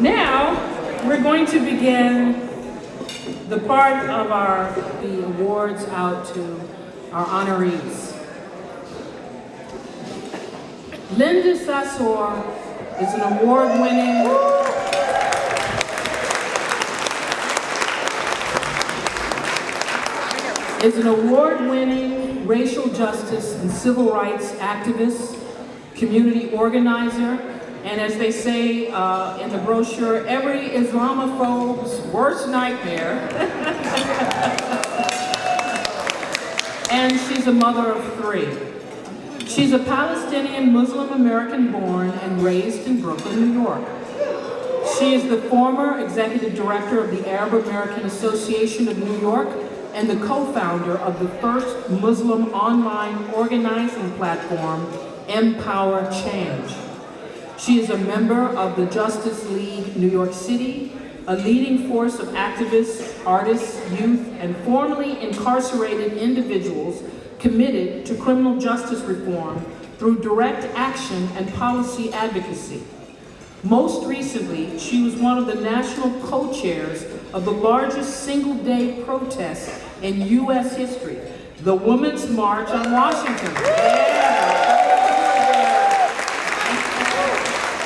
Now, we're going to begin the part of the awards out to our honorees. Linda Sarsour is an award-winning racial justice and civil rights activist, community organizer, and as they say in the brochure, every Islamophobe's worst nightmare. And she's a mother of 3. She's a Palestinian Muslim American born and raised in Brooklyn, New York. She is the former executive director of the Arab American Association of New York and the co-founder of the first Muslim online organizing platform, MPower Change. She is a member of the Justice League New York City, a leading force of activists, artists, youth, and formerly incarcerated individuals committed to criminal justice reform through direct action and policy advocacy. Most recently, she was one of the national co-chairs of the largest single-day protest in U.S. history, the Women's March on Washington.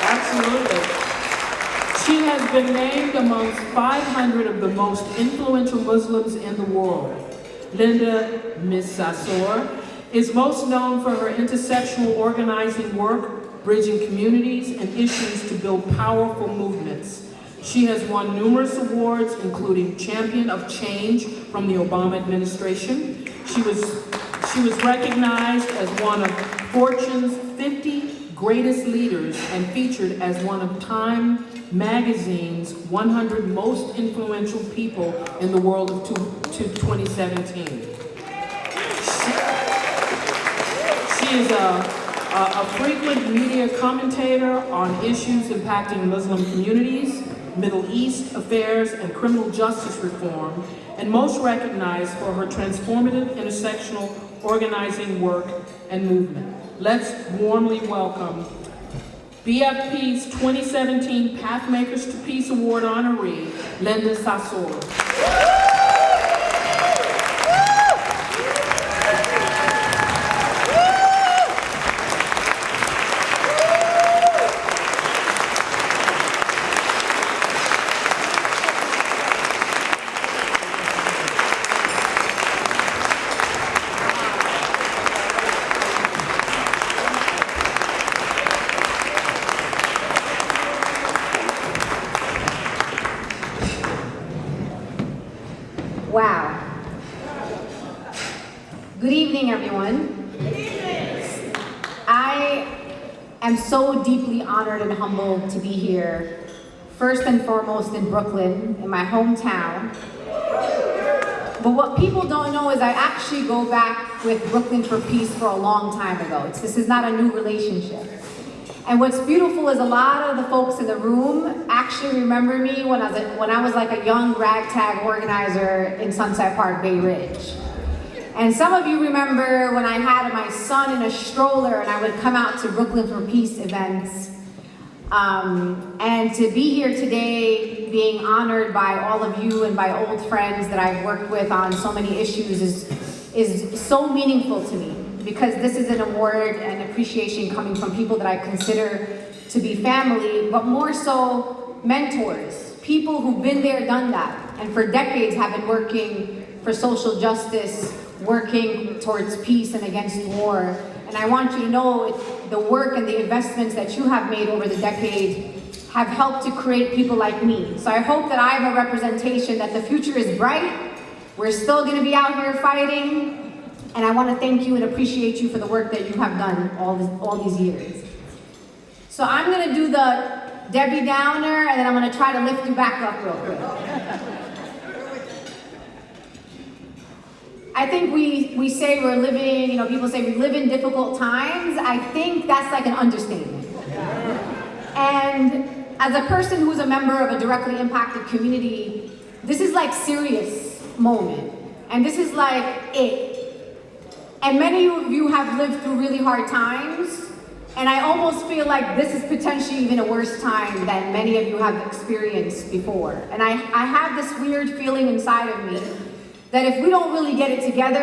Absolutely. She has been named amongst 500 of the most influential Muslims in the world. Linda, Ms. Sarsour, is most known for her intersectional organizing work, bridging communities and issues to build powerful movements. She has won numerous awards, including Champion of Change from the Obama administration. She was recognized as one of Fortune's 50 greatest leaders and featured as one of Time Magazine's 100 most influential people in the world of 2017. She is a frequent media commentator on issues impacting Muslim communities, Middle East affairs, and criminal justice reform, and most recognized for her transformative intersectional organizing work and movement. Let's warmly welcome BFP's 2017 PathMakers to Peace Award honoree, Linda Sarsour. Wow. Good evening, everyone. Good evening. I am so deeply honored and humbled to be here, first and foremost in Brooklyn, in my hometown. But what people don't know is I actually go back with Brooklyn for Peace for a long time ago. This is not a new relationship. And what's beautiful is a lot of the folks in the room actually remember me when I was like a young ragtag organizer in Sunset Park, Bay Ridge. And some of you remember when I had my son in a stroller and I would come out to Brooklyn for Peace events. And to be here today, being honored by all of you and by old friends that I've worked with on so many issues is so meaningful to me. Because this is an award and appreciation coming from people that I consider to be family, but more so mentors, people who've been there, done that, and for decades have been working for social justice, working towards peace and against war. And I want you to know the work and the investments that you have made over the decade have helped to create people like me. So I hope that I have a representation that the future is bright. We're still gonna be out here fighting. And I want to thank you and appreciate you for the work that you have done all these years. So I'm going to do the Debbie Downer, and then I'm going to try to lift you back up real quick. I think we say we're living, people say we live in difficult times. I think that's like an understatement. And as a person who's a member of a directly impacted community, this is like serious moment. And this is like it. And many of you have lived through really hard times, And I almost feel like this is potentially even a worse time than many of you have experienced before. And I have this weird feeling inside of me that if we don't really get it together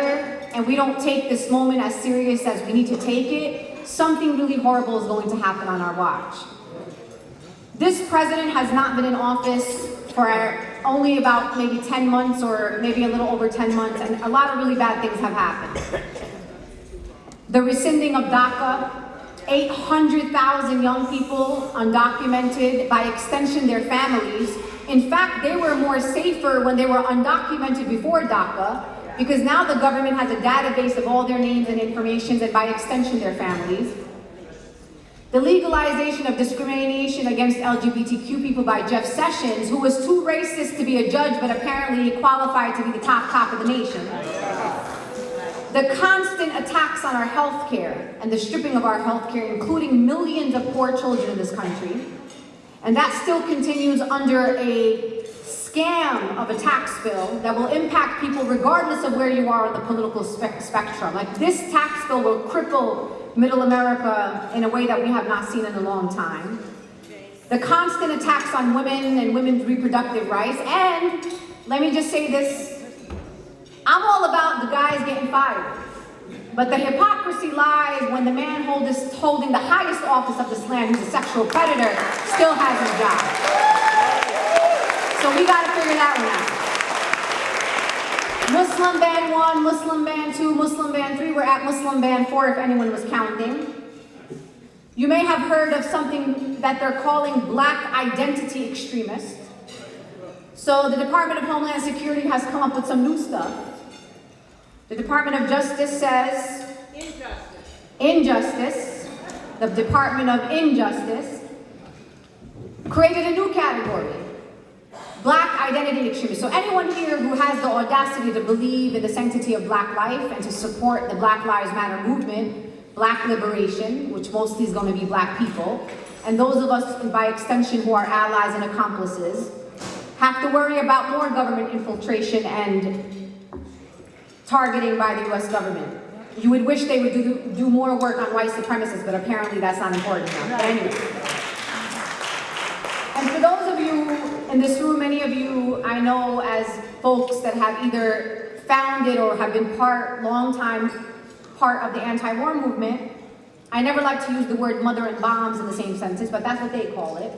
and we don't take this moment as serious as we need to take it, something really horrible is going to happen on our watch. This president has not been in office for only about maybe 10 months or maybe a little over 10 months, and a lot of really bad things have happened. The rescinding of DACA, 800,000 young people undocumented, by extension their families. In fact, they were more safer when they were undocumented before DACA, because now the government has a database of all their names and information, and by extension their families. The legalization of discrimination against LGBTQ people by Jeff Sessions, who was too racist to be a judge, but apparently qualified to be the top cop of the nation. The constant attacks on our health care and the stripping of our health care, including millions of poor children in this country. And that still continues under a scam of a tax bill that will impact people regardless of where you are on the political spectrum. Like, this tax bill will cripple middle America in a way that we have not seen in a long time. The constant attacks on women and women's reproductive rights. And let me just say this, I'm all about the guys getting fired. But the hypocrisy lies when the man holding the highest office of this land, who's a sexual predator, still has his job. So we gotta figure that one out. Muslim ban 1, Muslim ban 2, Muslim ban 3, we're at Muslim ban 4 if anyone was counting. You may have heard of something that they're calling black identity extremists. So the Department of Homeland Security has come up with some new stuff. The Department of Justice says injustice. The Department of Injustice created a new category, black identity extremists. So anyone here who has the audacity to believe in the sanctity of black life and to support the Black Lives Matter movement, black liberation, which mostly is going to be black people, and those of us by extension who are allies and accomplices, have to worry about more government infiltration and targeting by the US government. You would wish they would do more work on white supremacists, but apparently that's not important enough. But anyway. And for those of you in this room, many of you I know as folks that have either founded or have been long-time part of the anti-war movement, I never like to use the word mother and bombs in the same sentence, but that's what they call it.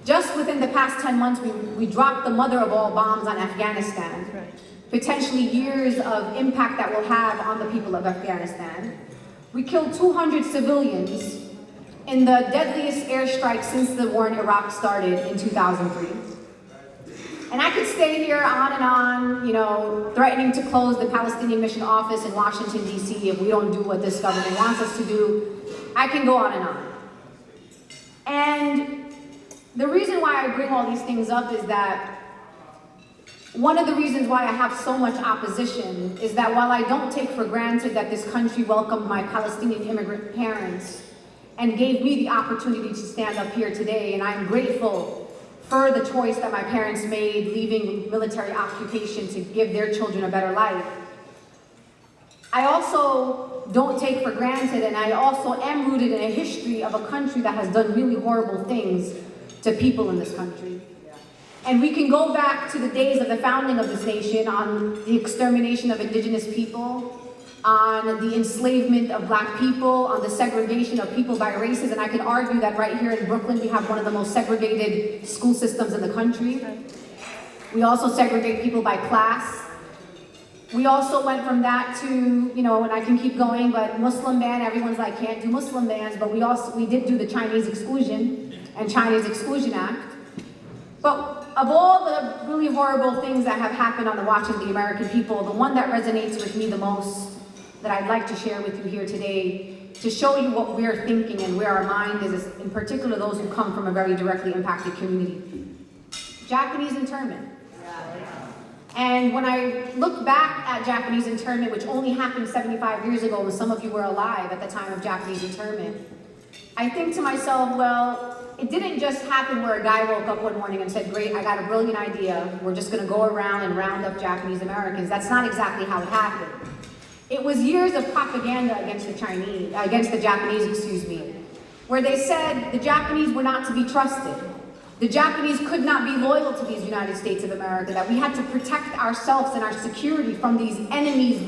Just within the past 10 months, we dropped the mother of all bombs on Afghanistan. Potentially years of impact that will have on the people of Afghanistan. We killed 200 civilians in the deadliest airstrike since the war in Iraq started in 2003. And I could stay here on and on, threatening to close the Palestinian Mission Office in Washington, D.C. if we don't do what this government wants us to do. I can go on and on. And the reason why I bring all these things up is that one of the reasons why I have so much opposition is that while I don't take for granted that this country welcomed my Palestinian immigrant parents and gave me the opportunity to stand up here today, and I'm grateful for the choice that my parents made leaving military occupation to give their children a better life, I also don't take for granted, and I also am rooted in a history of a country that has done really horrible things to people in this country. And we can go back to the days of the founding of this nation, on the extermination of indigenous people, on the enslavement of black people, on the segregation of people by races, and I can argue that right here in Brooklyn we have one of the most segregated school systems in the country. We also segregate people by class. We also went from that to, and I can keep going, but Muslim ban, everyone's like, can't do Muslim bans, but we did do the Chinese Exclusion and Chinese Exclusion Act. But of all the really horrible things that have happened on the watch of the American people, the one that resonates with me the most, that I'd like to share with you here today, to show you what we're thinking and where our mind is, in particular those who come from a very directly impacted community. Japanese internment. And when I look back at Japanese internment, which only happened 75 years ago, and some of you were alive at the time of Japanese internment, I think to myself, well, it didn't just happen where a guy woke up one morning and said, great, I got a brilliant idea. We're just going to go around and round up Japanese Americans. That's not exactly how it happened. It was years of propaganda against the Japanese, where they said the Japanese were not to be trusted. The Japanese could not be loyal to these United States of America, that we had to protect ourselves and our security from these enemies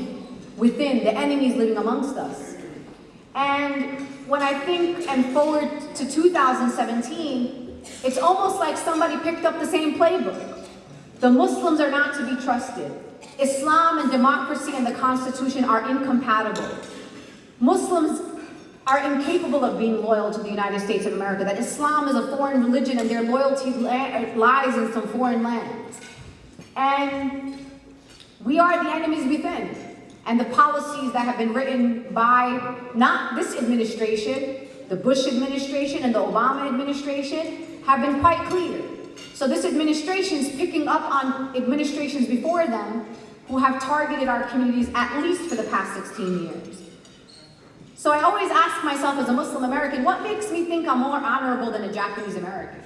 within, the enemies living amongst us. And when I think and forward to 2017, it's almost like somebody picked up the same playbook. The Muslims are not to be trusted. Islam and democracy and the Constitution are incompatible. Muslims are incapable of being loyal to the United States of America, that Islam is a foreign religion and their loyalty lies in some foreign lands. And we are the enemies within. And the policies that have been written by not this administration, the Bush administration and the Obama administration, have been quite clear. So this administration is picking up on administrations before them who have targeted our communities at least for the past 16 years. So I always ask myself as a Muslim American, what makes me think I'm more honorable than a Japanese American?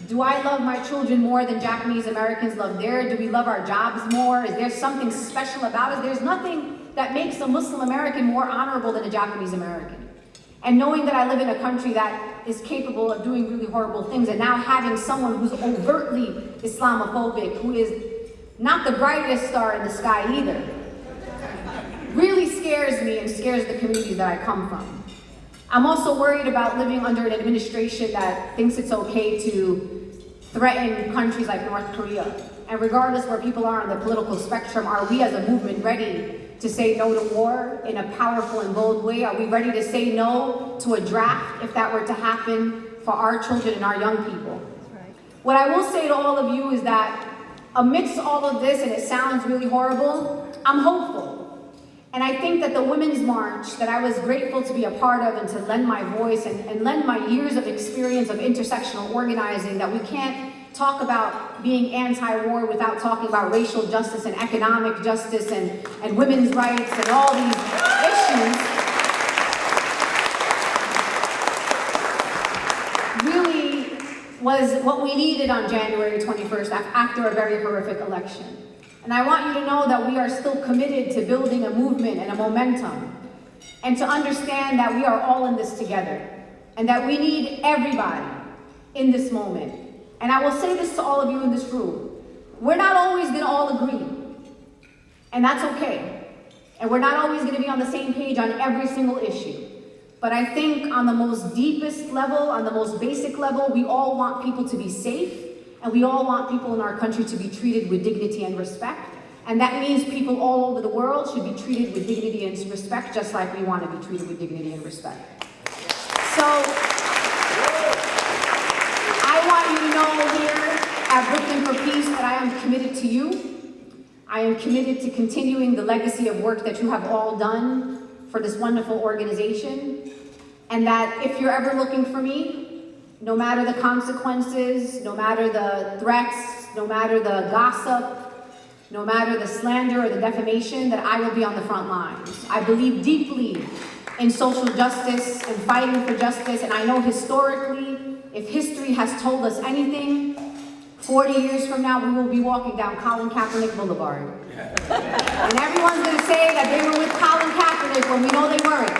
Do I love my children more than Japanese Americans love theirs? Do we love our jobs more? Is there something special about us? There's nothing that makes a Muslim American more honorable than a Japanese American. And knowing that I live in a country that is capable of doing really horrible things, and now having someone who's overtly Islamophobic, who is not the brightest star in the sky either, really scares me and scares the communities that I come from. I'm also worried about living under an administration that thinks it's okay to threaten countries like North Korea. And regardless where people are on the political spectrum, are we as a movement ready to say no to war in a powerful and bold way? Are we ready to say no to a draft if that were to happen for our children and our young people? Right. What I will say to all of you is that amidst all of this, and it sounds really horrible, I'm hopeful. And I think that the Women's March that I was grateful to be a part of and to lend my voice and lend my years of experience of intersectional organizing, that we can't talk about being anti-war without talking about racial justice and economic justice and women's rights and all these issues, really was what we needed on January 21st after a very horrific election. And I want you to know that we are still committed to building a movement and a momentum, and to understand that we are all in this together, and that we need everybody in this moment. And I will say this to all of you in this room. We're not always going to all agree, and that's okay. And we're not always going to be on the same page on every single issue. But I think on the most deepest level, on the most basic level, we all want people to be safe. And we all want people in our country to be treated with dignity and respect. And that means people all over the world should be treated with dignity and respect, just like we want to be treated with dignity and respect. So, I want you to know here at Brooklyn for Peace that I am committed to you. I am committed to continuing the legacy of work that you have all done for this wonderful organization. And that if you're ever looking for me, no matter the consequences, no matter the threats, no matter the gossip, no matter the slander or the defamation, that I will be on the front lines. I believe deeply in social justice and fighting for justice, and I know historically, if history has told us anything, 40 years from now, we will be walking down Colin Kaepernick Boulevard. And everyone's gonna say that they were with Colin Kaepernick when we know they weren't.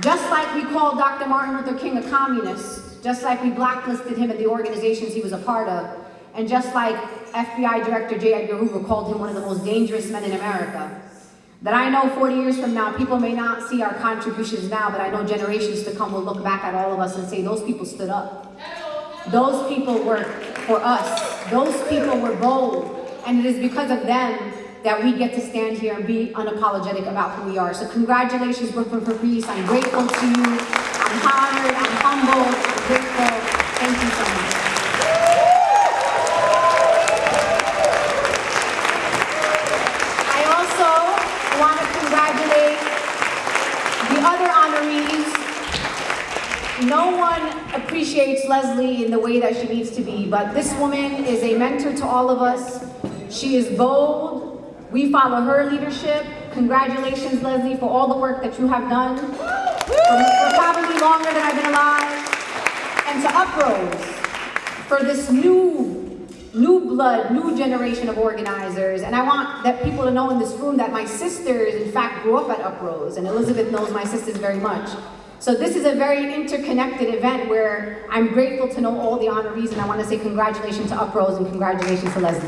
Just like we called Dr. Martin Luther King a communist, just like we blacklisted him and the organizations he was a part of, and just like FBI Director J. Edgar Hoover called him one of the most dangerous men in America, that I know 40 years from now, people may not see our contributions now, but I know generations to come will look back at all of us and say, those people stood up. Those people were for us. Those people were bold. And it is because of them that we get to stand here and be unapologetic about who we are. So congratulations, Brooklyn for Peace. I'm grateful to you. I'm honored, I'm humbled, I'm grateful. Thank you so much. I also want to congratulate the other honorees. No one appreciates Leslie in the way that she needs to be, but this woman is a mentor to all of us. She is bold. We follow her leadership. Congratulations, Leslie, for all the work that you have done for probably longer than I've been alive. And to UPROSE, for this new blood, new generation of organizers. And I want that people to know in this room that my sisters, in fact, grew up at UPROSE, and Elizabeth knows my sisters very much. So this is a very interconnected event where I'm grateful to know all the honorees, and I want to say congratulations to UPROSE and congratulations to Leslie.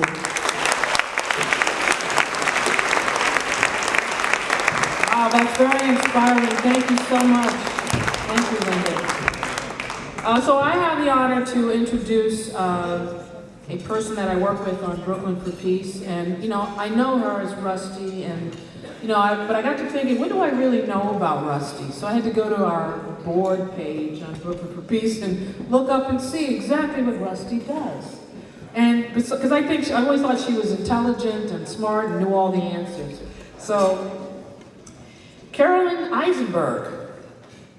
Wow, that's very inspiring. Thank you so much. Thank you, Linda. So I have the honor to introduce a person that I work with on Brooklyn for Peace, and I know her as Rusty, and but I got to thinking, what do I really know about Rusty? So I had to go to our board page on Brooklyn for Peace and look up and see exactly what Rusty does. And because I always thought she was intelligent and smart and knew all the answers. So Carolyn Eisenberg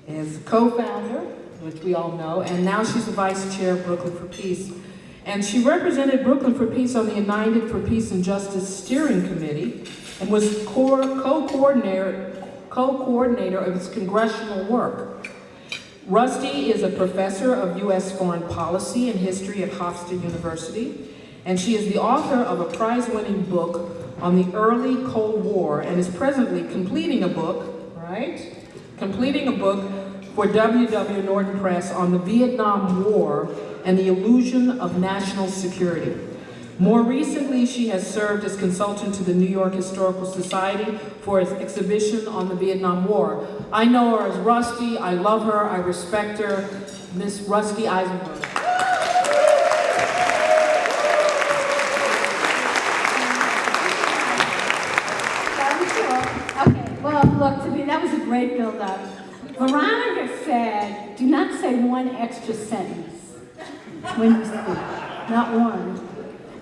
is co-founder, which we all know, and now she's the vice chair of Brooklyn for Peace. And she represented Brooklyn for Peace on the United for Peace and Justice Steering Committee and was co-coordinator of its congressional work. Rusty is a professor of U.S. foreign policy and history at Hofstra University, and she is the author of a prize-winning book on the early Cold War and is presently completing a book for W.W. Norton Press on the Vietnam War and the illusion of national security. More recently, she has served as consultant to the New York Historical Society for its exhibition on the Vietnam War. I know her as Rusty, I love her, I respect her, Miss Rusty Eisenberg. Okay, well, look, to me, that was a great build-up. Veronica said, do not say one extra sentence when you speak, not one.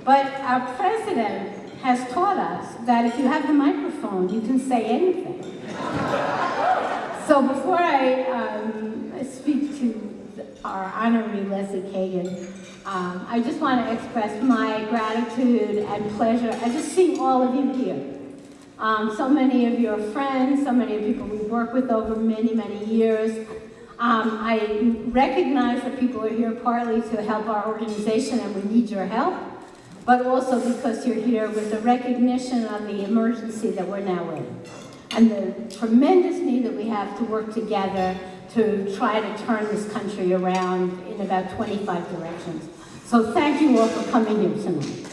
But our president has taught us that if you have the microphone, you can say anything. So before I speak to our honoree, Leslie Cagan, I just want to express my gratitude and pleasure at just seeing all of you here. So many of your friends, so many of people we've worked with over many, many years. I recognize that people are here partly to help our organization and we need your help, but also because you're here with the recognition of the emergency that we're now in and the tremendous need that we have to work together to try to turn this country around in about 25 directions. So thank you all for coming here tonight.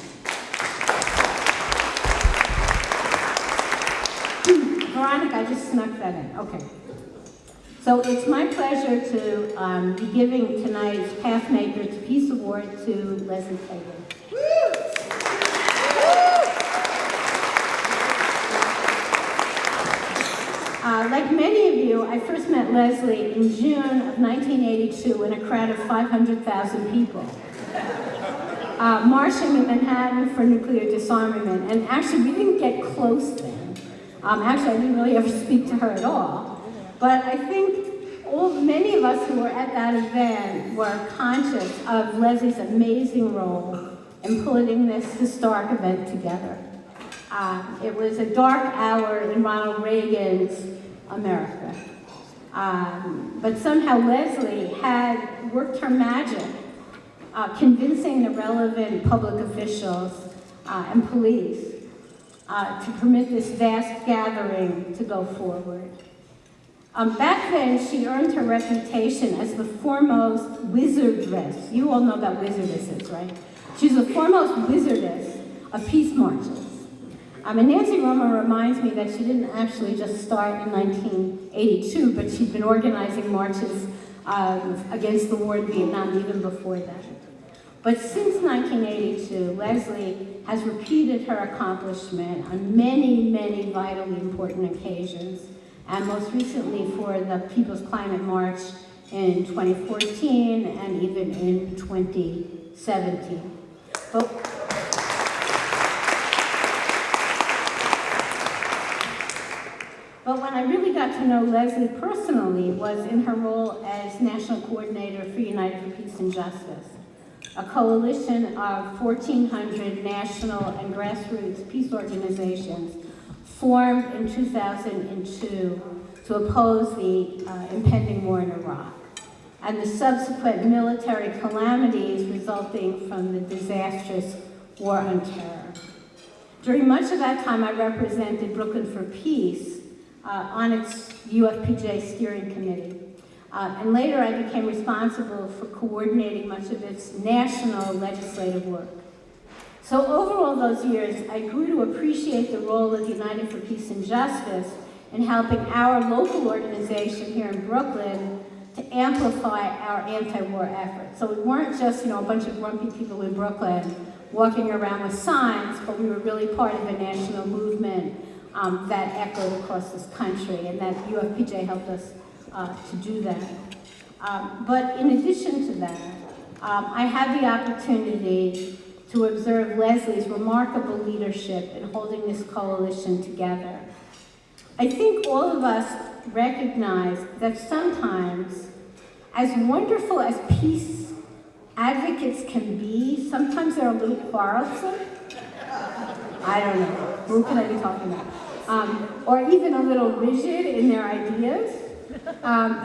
Veronica, I just snuck that in. Okay. So it's my pleasure to be giving tonight's PathMakers Peace Award to Leslie Cagan. Like many of you, I first met Leslie in June of 1982 in a crowd of 500,000 people, marching in Manhattan for nuclear disarmament. And actually, we didn't get close then. Actually, I didn't really ever speak to her at all. But I think many of us who were at that event were conscious of Leslie's amazing role in putting this historic event together. It was a dark hour in Ronald Reagan's America. But somehow Leslie had worked her magic, convincing the relevant public officials and police to permit this vast gathering to go forward. Back then, she earned her reputation as the foremost wizardess. You all know about wizardesses, right? She's the foremost wizardess of peace marches. And Nancy Romer reminds me that she didn't actually just start in 1982, but she'd been organizing marches against the war in Vietnam even before that. But since 1982, Leslie has repeated her accomplishment on many, many vitally important occasions, and most recently for the People's Climate March in 2014 and even in 2017. But when I really got to know Leslie personally was in her role as National Coordinator for United for Peace and Justice, a coalition of 1,400 national and grassroots peace organizations formed in 2002 to oppose the impending war in Iraq and the subsequent military calamities resulting from the disastrous war on terror. During much of that time, I represented Brooklyn for Peace on its UFPJ steering committee. And later I became responsible for coordinating much of its national legislative work. So over all those years, I grew to appreciate the role of United for Peace and Justice in helping our local organization here in Brooklyn to amplify our anti-war efforts. So we weren't just, a bunch of grumpy people in Brooklyn walking around with signs, but we were really part of a national movement that echoed across this country, and that UFPJ helped us to do that. But in addition to that, I had the opportunity to observe Leslie's remarkable leadership in holding this coalition together. I think all of us recognize that sometimes, as wonderful as peace advocates can be, sometimes they're a little quarrelsome. I don't know, who can I be talking about? Or even a little rigid in their ideas,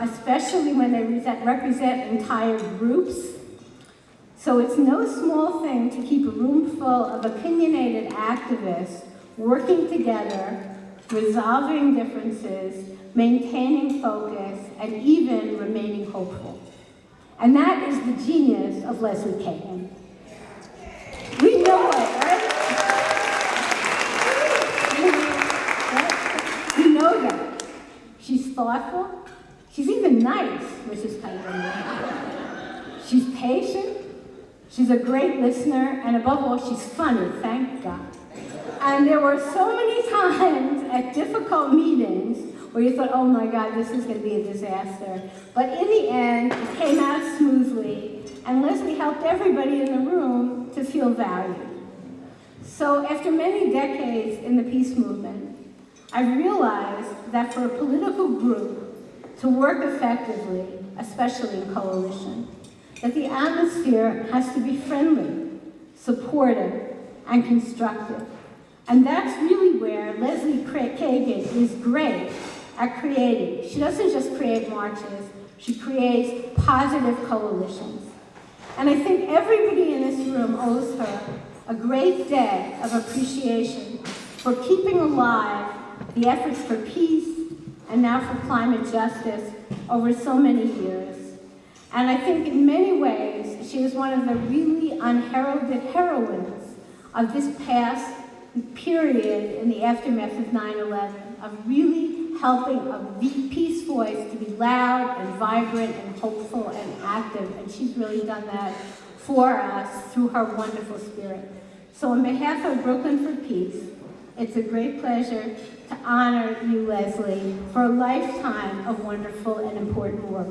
especially when they represent entire groups. So it's no small thing to keep a room full of opinionated activists working together, resolving differences, maintaining focus, and even remaining hopeful. And that is the genius of Leslie Cagan. We know it, right? We know that. She's thoughtful. She's even nice, which is kind of amazing. She's patient. She's a great listener, and above all, she's funny, thank God. And there were so many times at difficult meetings where you thought, oh my God, this is going to be a disaster. But in the end, it came out smoothly, and Leslie helped everybody in the room to feel valued. So after many decades in the peace movement, I realized that for a political group to work effectively, especially in coalition, that the atmosphere has to be friendly, supportive, and constructive. And that's really where Leslie Cagan is great at creating. She doesn't just create marches, she creates positive coalitions. And I think everybody in this room owes her a great debt of appreciation for keeping alive the efforts for peace and now for climate justice over so many years. And I think in many ways, she is one of the really unheralded heroines of this past period in the aftermath of 9/11, of really helping a peace voice to be loud and vibrant and hopeful and active. And she's really done that for us through her wonderful spirit. So on behalf of Brooklyn for Peace, it's a great pleasure to honor you, Leslie, for a lifetime of wonderful and important work.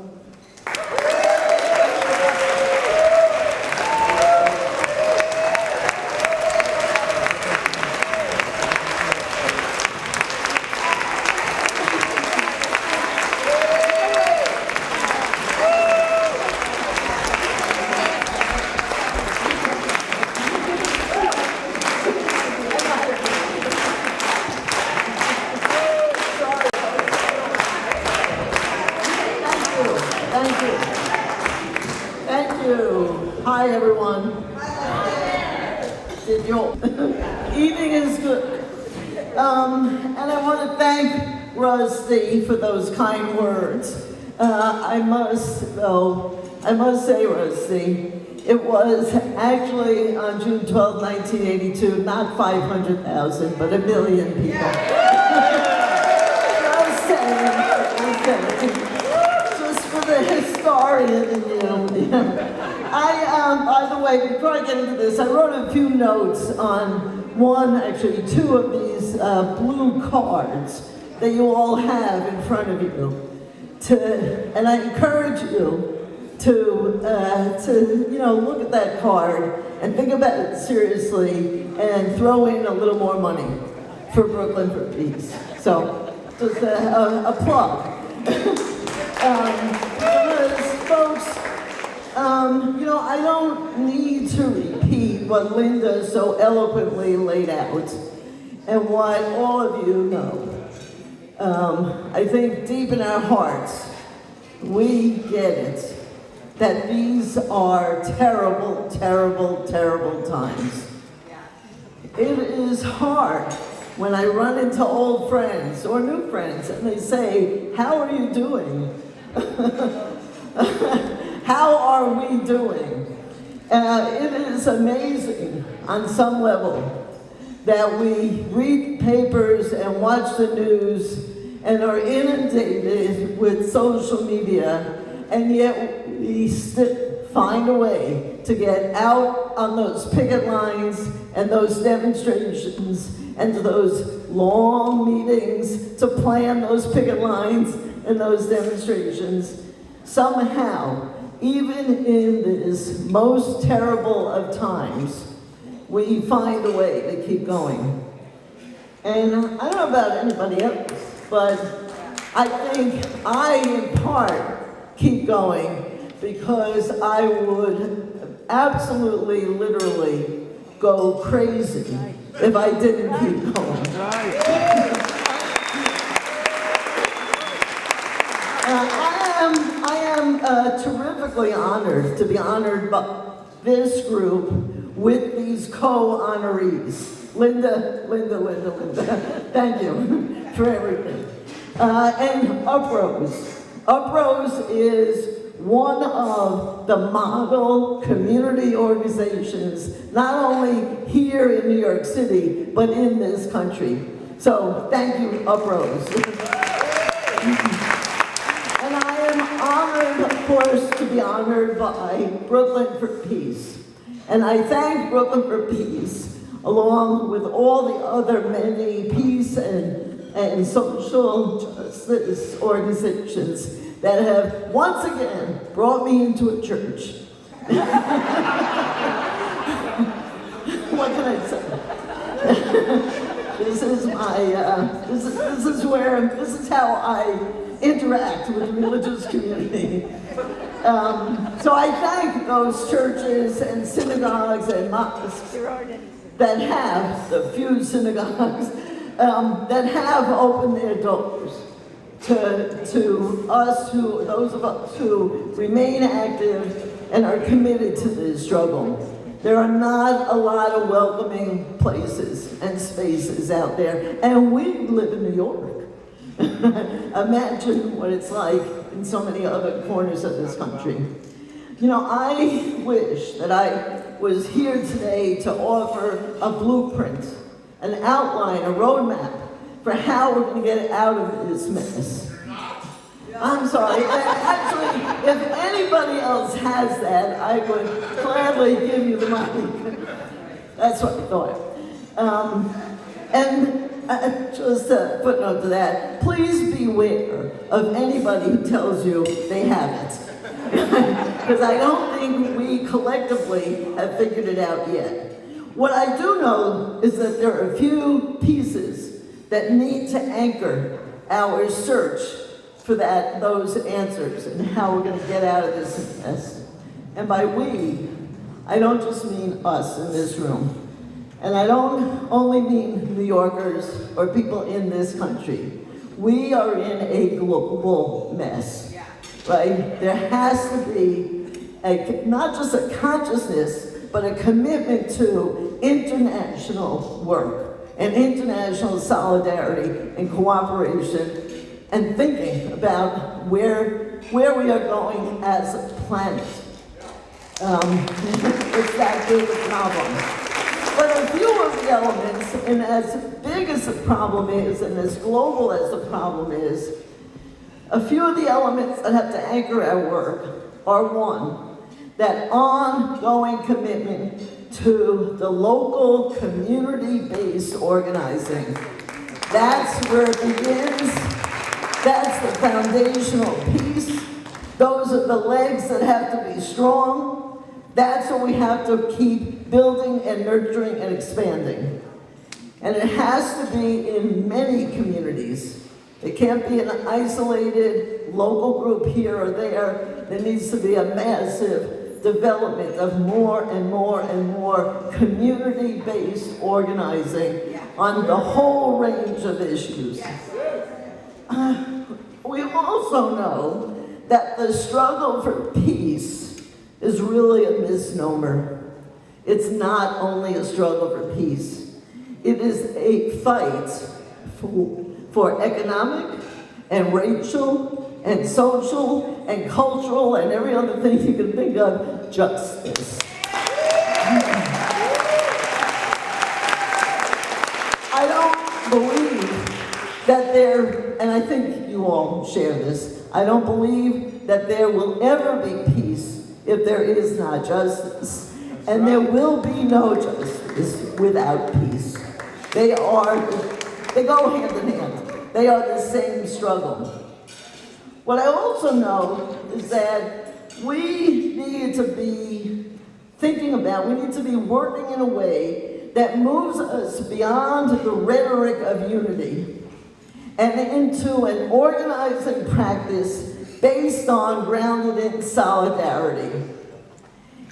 Hi, everyone. Evening is good. And I want to thank Rusty for those kind words. I must say, Rusty, it was actually on June 12, 1982, not 500,000, but 1 million people. Just for the historian in you. By the way, before I get into this, I wrote a few notes on actually two of these blue cards that you all have in front of you. And I encourage you to look at that card and think about it seriously and throw in a little more money for Brooklyn for Peace. So, just a plug. Because folks, I don't need to repeat what Linda so eloquently laid out and what all of you know. I think deep in our hearts, we get it, that these are terrible, terrible, terrible times. It is hard when I run into old friends or new friends and they say, how are you doing? How are we doing? It is amazing on some level that we read papers and watch the news and are inundated with social media, and yet we still find a way to get out on those picket lines and those demonstrations and to those long meetings to plan those picket lines and those demonstrations. Somehow, even in this most terrible of times, we find a way to keep going. And I don't know about anybody else, but I think I, in part, keep going because I would absolutely, literally go crazy if I didn't keep going. I am terrifically honored to be honored by this group with these co-honorees. Linda, thank you for everything. And UPROSE. UPROSE is one of the model community organizations, not only here in New York City, but in this country. So thank you, UPROSE. And I am honored, of course, to be honored by Brooklyn for Peace. And I thank Brooklyn for Peace, along with all the other many peace and social justice organizations that have once again brought me into a church. What can I say? This is my, this is how I interact with the religious community. So I thank those churches and synagogues and mosques that have, the few synagogues, that have opened their doors to us, those of us who remain active and are committed to this struggle. There are not a lot of welcoming places and spaces out there, and we live in New York. Imagine what it's like in so many other corners of this country. You know, I wish that I was here today to offer a blueprint, an outline, a roadmap for how we're going to get out of this mess. I'm sorry. Actually, if anybody else has that, I would gladly give you the money. That's what I thought. Just a footnote to that, please beware of anybody who tells you they have it. Because I don't think we collectively have figured it out yet. What I do know is that there are a few pieces that need to anchor our search for those answers and how we're going to get out of this mess. And by we, I don't just mean us in this room. And I don't only mean New Yorkers or people in this country. We are in a global mess, right? There has to be not just a consciousness, but a commitment to international work and international solidarity and cooperation and thinking about where we are going as a planet. It's that big a problem. But a few of the elements, and as big as the problem is, and as global as the problem is, a few of the elements that have to anchor our work are one, that ongoing commitment to the local community-based organizing. That's where it begins. That's the foundational piece. Those are the legs that have to be strong. That's what we have to keep building and nurturing and expanding. And it has to be in many communities. It can't be an isolated local group here or there. There needs to be a massive development of more and more and more community-based organizing on the whole range of issues. We also know that the struggle for peace is really a misnomer. It's not only a struggle for peace. It is a fight for economic and racial and social and cultural and every other thing you can think of justice. I don't believe that there, and I think you all share this, I don't believe that there will ever be peace if there is not justice. And there will be no justice without peace. They go hand in hand. They are the same struggle. What I also know is that we need to be thinking about, we need to be working in a way that moves us beyond the rhetoric of unity and into an organizing practice based on, grounded in solidarity.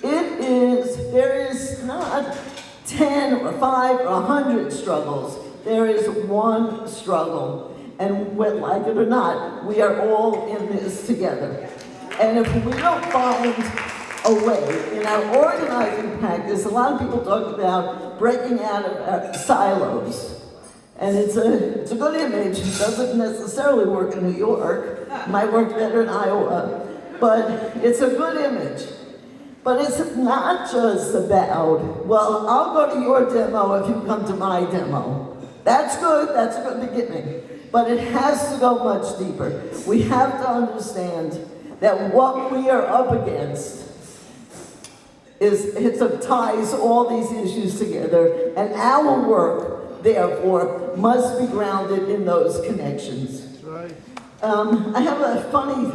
There is not 10 or 5 or 100 struggles. There is one struggle. And whether like it or not, we are all in this together. And if we don't find a way in our organizing practice, a lot of people talk about breaking out of silos. And it's a good image. It doesn't necessarily work in New York. It might work better in Iowa. But it's a good image. But it's not just about, well, I'll go to your demo if you come to my demo. That's good, that's a good beginning. But it has to go much deeper. We have to understand that what we are up against ties all these issues together, and our work, therefore, must be grounded in those connections. That's right. I have a funny,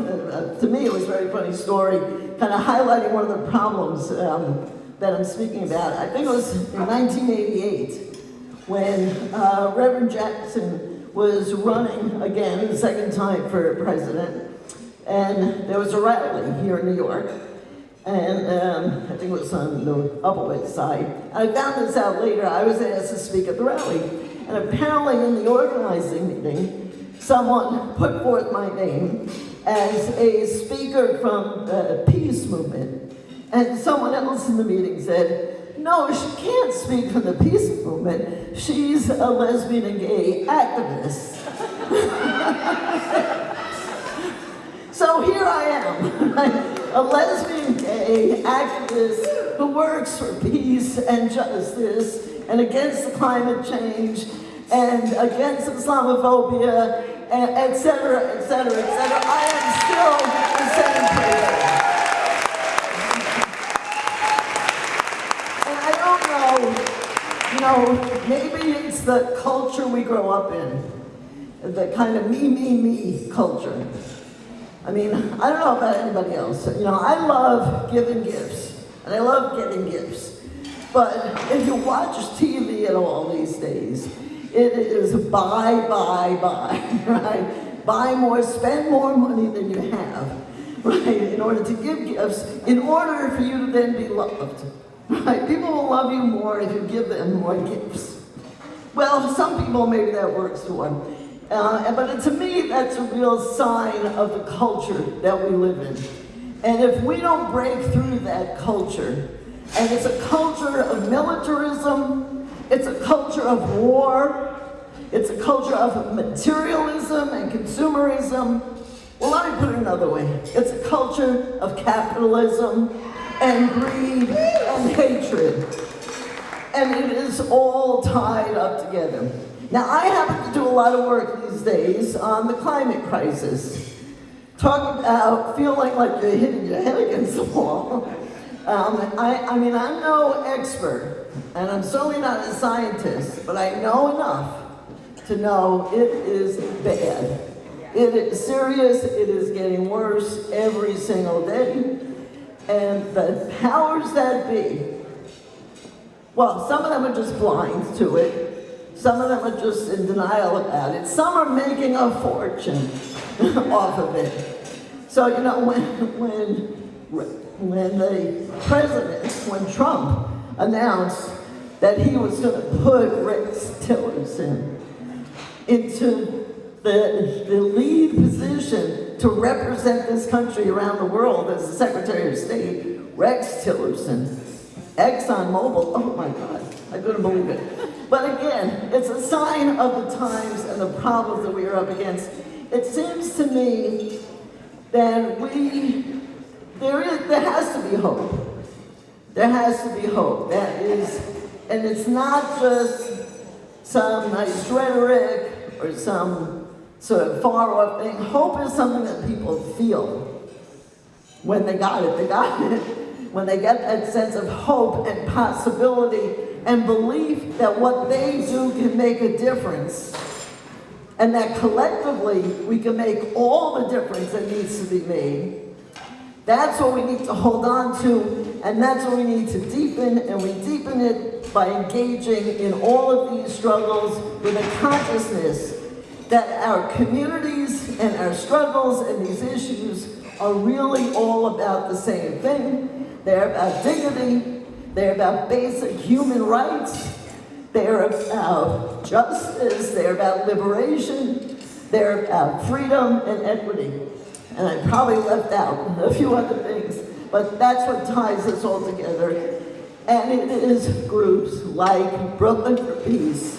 to me it was a very funny story, kind of highlighting one of the problems that I'm speaking about. I think it was in 1988 when Reverend Jackson was running again, the second time for president, and there was a rally here in New York, and I think it was on the Upper West Side. And I found this out later. I was asked to speak at the rally, and apparently in the organizing meeting, someone put forth my name as a speaker from the peace movement. And someone else in the meeting said, no, she can't speak from the peace movement. She's a lesbian and gay activist. So here I am, a lesbian gay activist who works for peace and justice and against the climate change and against Islamophobia, et cetera, et cetera, et cetera. I am still the same person. And I don't know, maybe it's the culture we grow up in, the kind of me culture. I mean, I don't know about anybody else. I love giving gifts, and I love getting gifts. But if you watch TV at all these days, it is buy, right? Buy more, spend more money than you have, right? In order to give gifts, in order for you to then be loved, right? People will love you more if you give them more gifts. Well, some people, maybe that works for them. But to me, that's a real sign of the culture that we live in. And if we don't break through that culture, and it's a culture of militarism, it's a culture of war, it's a culture of materialism and consumerism. Well, let me put it another way. It's a culture of capitalism and greed and hatred. And it is all tied up together. Now, I happen to do a lot of work these days on the climate crisis. Talk about feeling like you're hitting your head against the wall. I mean, I'm no expert, and I'm certainly not a scientist, but I know enough to know it is bad. It is serious, it is getting worse every single day, and the powers that be, well, some of them are just blind to it, some of them are just in denial about it, some are making a fortune off of it. So, when the president, when Trump announced that he was going to put Rex Tillerson into the lead position to represent this country around the world as the Secretary of State, Rex Tillerson, ExxonMobil, oh my God, I couldn't believe it. But again, it's a sign of the times and the problems that we are up against. It seems to me then there has to be hope. There has to be hope. That is, and it's not just some nice rhetoric or some sort of far-off thing. Hope is something that people feel. When they got it, they got it. When they get that sense of hope and possibility and belief that what they do can make a difference, and that collectively we can make all the difference that needs to be made, that's what we need to hold on to, and that's what we need to deepen, and we deepen it by engaging in all of these struggles with a consciousness that our communities and our struggles and these issues are really all about the same thing. They're about dignity, they're about basic human rights, they're about justice, they're about liberation, they're about freedom and equity. And I probably left out a few other things, but that's what ties us all together. And it is groups like Brooklyn for Peace,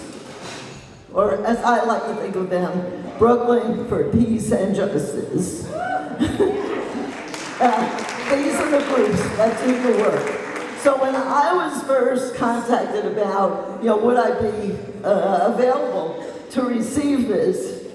or as I like to think of them, Brooklyn for Peace and Justice. These are the groups that do the work. So when I was first contacted about, would I be available to receive this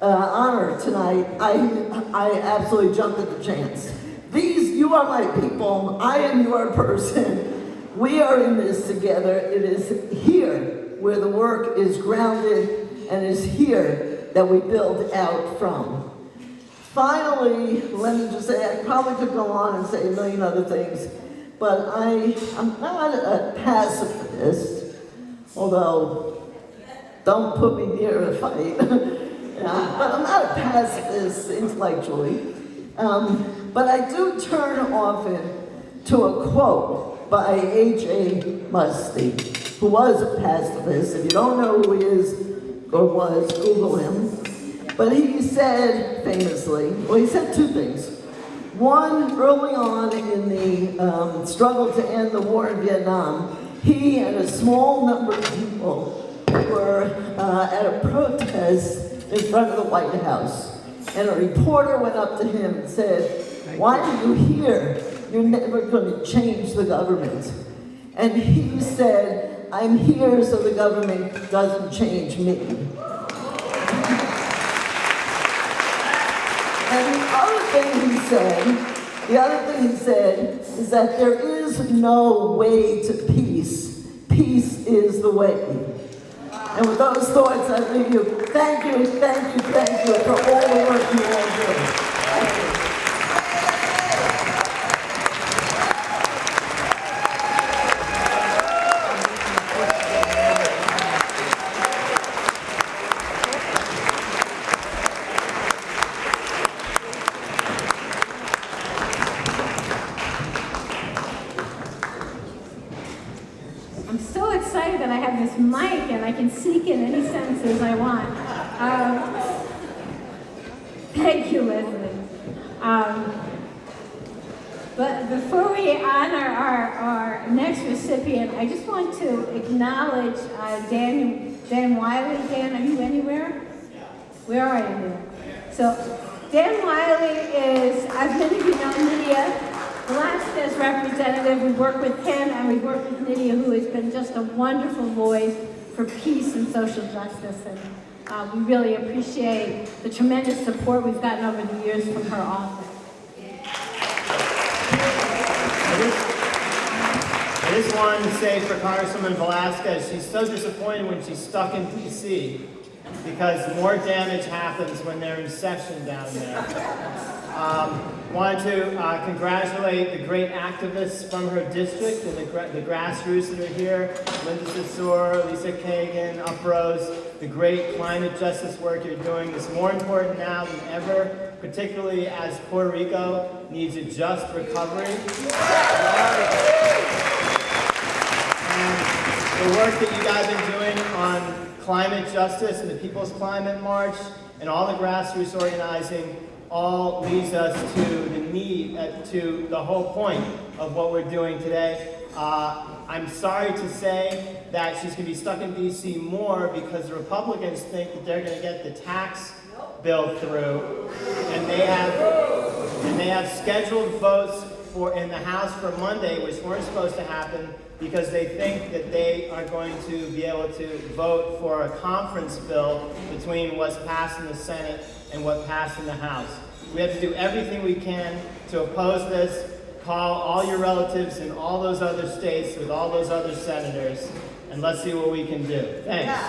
honor tonight, I absolutely jumped at the chance. You are my people, I am your person. We are in this together. It is here where the work is grounded, and it is here that we build out from. Finally, let me just say, I probably could go on and say a million other things, but I'm not a pacifist, although don't put me near a fight. But I'm not a pacifist intellectually. But I do turn often to a quote by A.J. Musty, who was a pacifist. If you don't know who he is or was, Google him. But he said famously, he said two things. One, early on in the struggle to end the war in Vietnam, he and a small number of people were at a protest in front of the White House. And a reporter went up to him and said, "Why are you here? You're never going to change the government." And he said, "I'm here so the government doesn't change me." And the other thing he said is that there is no way to peace. Peace is the way. And with those thoughts, I leave you. Thank you for all the work you all do. Thank you. I'm so excited that I have this mic and I can speak in any sentences I want. Thank you, Leslie. But before we honor our next recipient, I just want to acknowledge Dan Wiley. Dan, are you anywhere? Where are you, Dan? So Dan Wiley is, as many of you know, Nydia Velasquez representative. We work with him and we work with Nydia, who has been just a wonderful voice for peace and social justice. And we really appreciate the tremendous support we've gotten over the years from her office. I just wanted to say for Congresswoman Velasquez, she's so disappointed when she's stuck in D.C. because more damage happens when they're in session down there. Wanted to congratulate the great activists from her district and the grassroots that are here, Linda Sarsour, Lisa Cagan, UPROSE, the great climate justice work you're doing is more important now than ever, particularly as Puerto Rico needs a just recovery. And the work that you guys are doing on climate justice and the People's Climate March and all the grassroots organizing all leads us to the need, to the whole point of what we're doing today. I'm sorry to say that she's going to be stuck in D.C. more because the Republicans think that they're going to get the tax bill through, and they have And they have scheduled votes in the House for Monday, which weren't supposed to happen because they think that they are going to be able to vote for a conference bill between what's passed in the Senate and what passed in the House. We have to do everything we can to oppose this. Call all your relatives in all those other states with all those other senators, and let's see what we can do. Thanks.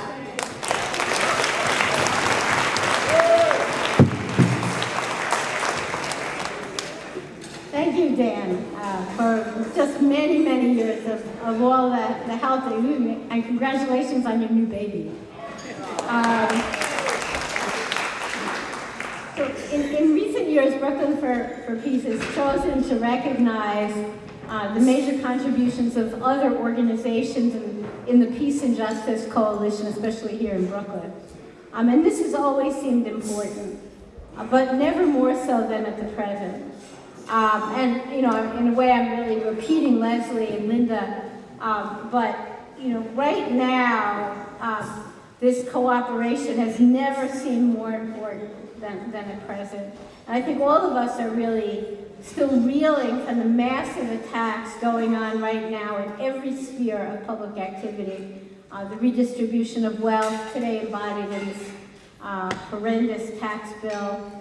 Thank you, Dan, for just many, many years of all the help that you do, and congratulations on your new baby. So in recent years, Brooklyn for Peace has chosen to recognize the major contributions of other organizations in the Peace and Justice Coalition, especially here in Brooklyn. And this has always seemed important, but never more so than at the present. And, you know, in a way, I'm really repeating Leslie and Linda, but, you know, right now, this cooperation has never seemed more important than at present. And I think all of us are really still reeling from the massive attacks going on right now in every sphere of public activity. The redistribution of wealth, today embodied in this horrendous tax bill,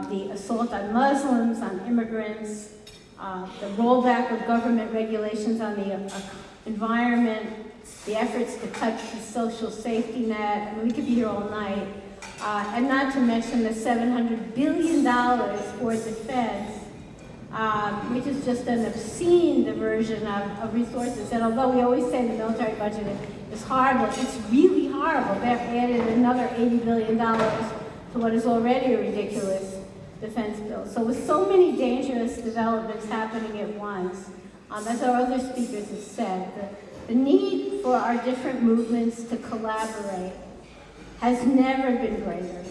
the assault on Muslims, on immigrants, the rollback of government regulations on the environment, the efforts to touch the social safety net. I mean, we could be here all night. And not to mention the $700 billion for defense, which is just an obscene diversion of resources. And although we always say the military budget is horrible, it's really horrible. They've added another $80 billion to what is already a ridiculous defense bill. So with so many dangerous developments happening at once, as our other speakers have said, the need for our different movements to collaborate has never been greater,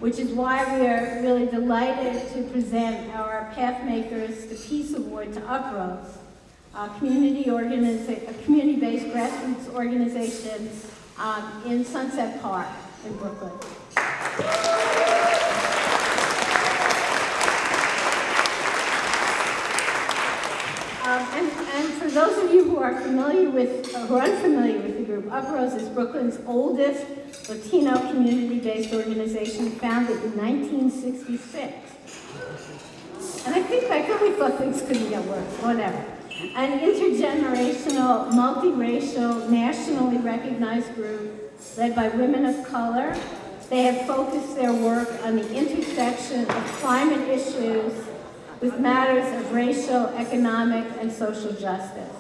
which is why we are really delighted to present our PathMakers the Peace Award to UPROSE, a community-based grassroots organization in Sunset Park in Brooklyn. And for those of you who are unfamiliar with the group, UPROSE is Brooklyn's oldest Latino community-based organization, founded in 1966. And I think back then we thought things couldn't get worse, whatever. An intergenerational, multiracial, nationally recognized group led by women of color. They have focused their work on the intersection of climate issues with matters of racial, economic, and social justice.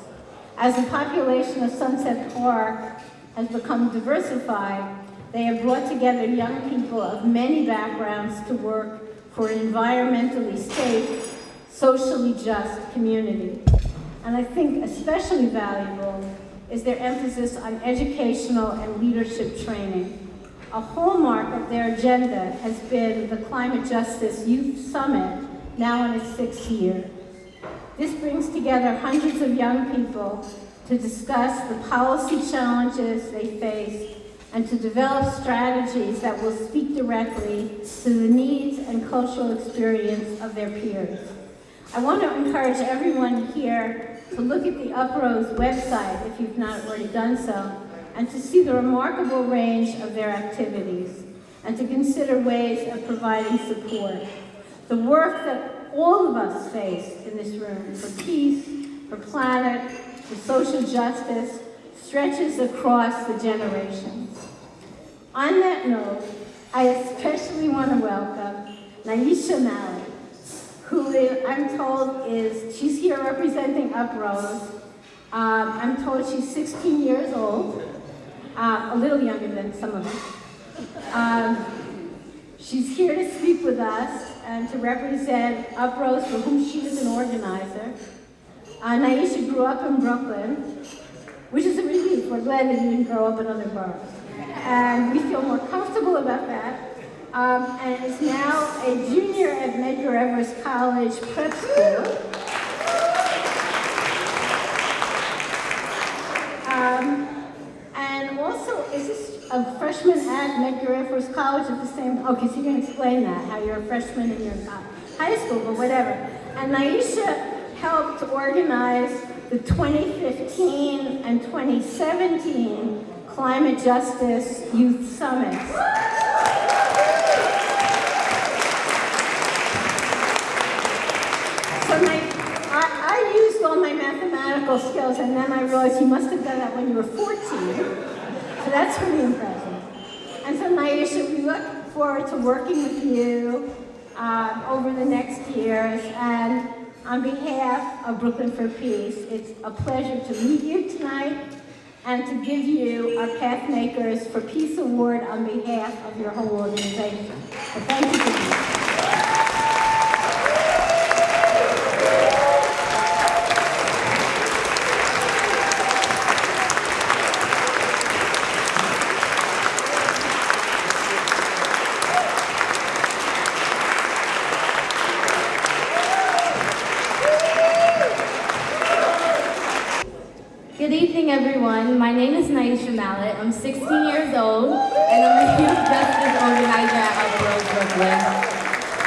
As the population of Sunset Park has become diversified, they have brought together young people of many backgrounds to work for an environmentally safe, socially just community. And I think especially valuable is their emphasis on educational and leadership training. A hallmark of their agenda has been the Climate Justice Youth Summit, now in its 6th year. This brings together hundreds of young people to discuss the policy challenges they face and to develop strategies that will speak directly to the needs and cultural experience of their peers. I want to encourage everyone here to look at the UPROSE website, if you've not already done so, and to see the remarkable range of their activities, and to consider ways of providing support. The work that all of us face in this room for peace, for planet, for social justice, stretches across the generations. On that note, I especially want to welcome Naisha Malley, who I'm told she's here representing UPROSE. I'm told she's 16 years old, a little younger than some of us. She's here to speak with us and to represent UPROSE, for whom she was an organizer. Naisha grew up in Brooklyn, which is a relief. We're glad that you didn't grow up in other boroughs. And we feel more comfortable about that. And is now a junior at Medgar Evers College Prep School. And also, is this a freshman at Medgar Evers College at the same? Okay, so you're going to explain that, how you're a freshman in your high school, but whatever. And Naisha helped organize the 2015 and 2017 Climate Justice Youth Summits. So I used all my mathematical skills, and then I realized you must have done that when you were 14. So that's pretty impressive. And so Naisha, we look forward to working with you over the next years. And on behalf of Brooklyn for Peace, it's a pleasure to meet you tonight and to give you our PathMakers for Peace Award on behalf of your whole organization. So thank you for being here. Good evening, everyone. My name is Naisha Mallet. I'm 16 years old, and I'm a youth justice organizer at UPROSE Brooklyn.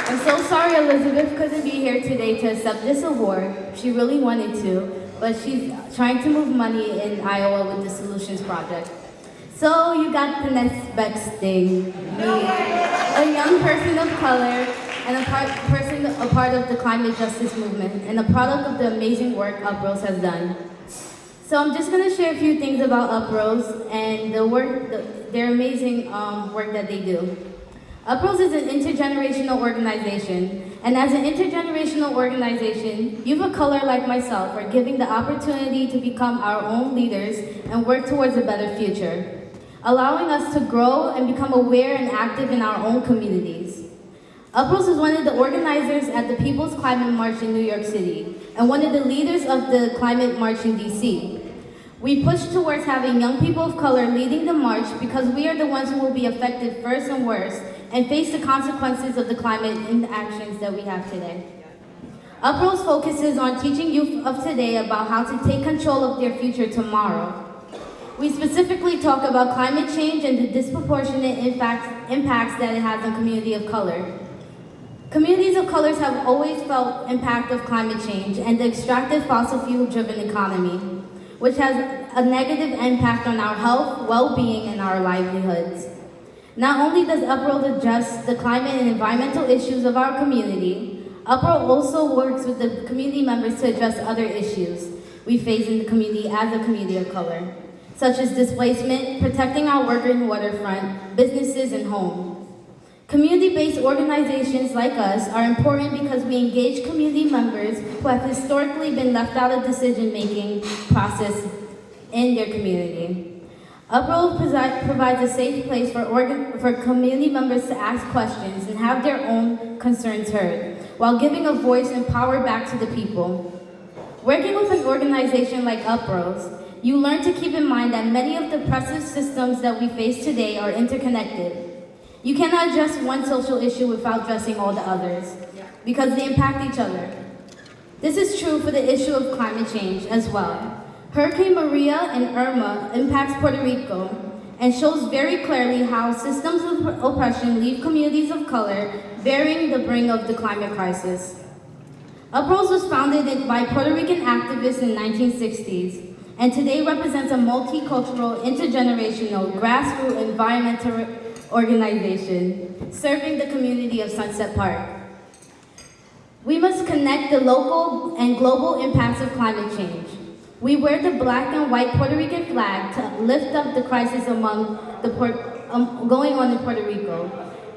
I'm so sorry Elizabeth couldn't be here today to accept this award. She really wanted to, but she's trying to move money in Iowa with the Solutions Project. So you got the next best thing. Me, a young person of color, and a part of the climate justice movement, and a product of the amazing work UPROSE has done. So I'm just going to share a few things about UPROSE and their amazing work that they do. UPROSE is an intergenerational organization, and as an intergenerational organization, youth of color like myself are given the opportunity to become our own leaders and work towards a better future, allowing us to grow and become aware and active in our own communities. UPROSE is one of the organizers at the People's Climate March in New York City, and one of the leaders of the Climate March in DC. We push towards having young people of color leading the march because we are the ones who will be affected first and worst and face the consequences of the climate inactions that we have today. UPROSE focuses on teaching youth of today about how to take control of their future tomorrow. We specifically talk about climate change and the disproportionate impacts that it has on community of color. Communities of colors have always felt impact of climate change and the extractive fossil fuel-driven economy, which has a negative impact on our health, well-being, and our livelihoods. Not only does UPROSE address the climate and environmental issues of our community, UPROSE also works with the community members to address other issues we face in the community as a community of color, such as displacement, protecting our working waterfront, businesses, and homes. Community-based organizations like us are important because we engage community members who have historically been left out of decision-making process in their community. UPROSE provides a safe place for community members to ask questions and have their own concerns heard, while giving a voice and power back to the people. Working with an organization like UPROSE, you learn to keep in mind that many of the oppressive systems that we face today are interconnected. You cannot address one social issue without addressing all the others, because they impact each other. This is true for the issue of climate change as well. Hurricane Maria and Irma impacts Puerto Rico and shows very clearly how systems of oppression leave communities of color bearing the brink of the climate crisis. UPROSE was founded by Puerto Rican activists in the 1960s, and today represents a multicultural, intergenerational, grassroots environmental organization serving the community of Sunset Park. We must connect the local and global impacts of climate change. We wear the black and white Puerto Rican flag to lift up the crisis going on in Puerto Rico,